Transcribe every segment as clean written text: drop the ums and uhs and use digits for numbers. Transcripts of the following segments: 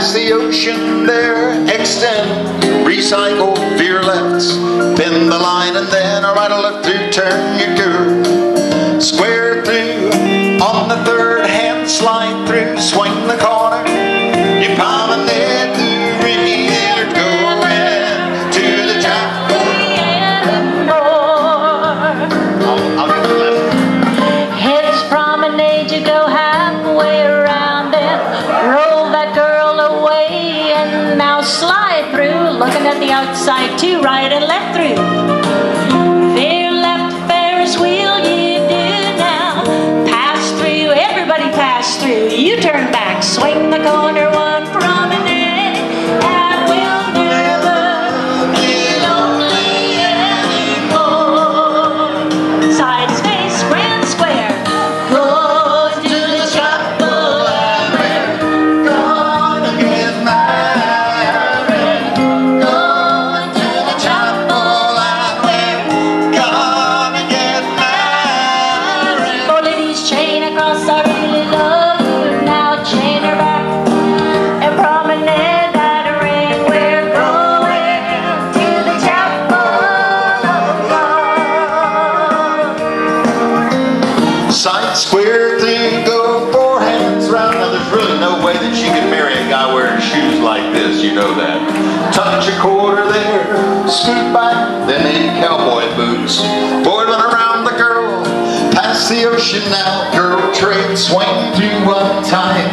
past the ocean there, extend, recycle, veer left, bend the line and then a right or left through, turn your curve, square through, on the third hand slide through, swing the corner, you promenade through, you're going to the top. I'll get the left. Heads promenade, you go halfway around and roll that girl away, and now slide through, looking at the outside too, right and left through. Veer left, Ferris wheel, you do now. Pass through, everybody pass through. You turn back, swing the corner, one promenade, and we'll never be lonely anymore. Side space, grand square, goes to the chapel, and we're Gonna get married, going to the chapel, and we're gonna get married. four ladies chain across our really love. Now chain her back and promenade that ring. We're going to the chapel of love. Side square through, go four hands round. Now there's really no way that she could marry a guy wearing shoes like this, you know that. Touch a quarter there, scoot back, then need cowboy boots. Boiling around the girl, past the ocean now. Girl trade, swing through one time,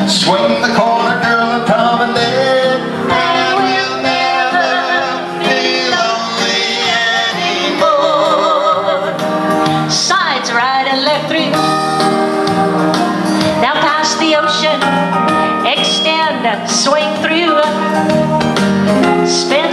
swing the corner, girl, and promenade. And we'll never be lonely anymore. Sides right and left through. Now past the ocean, extend, swing through, spin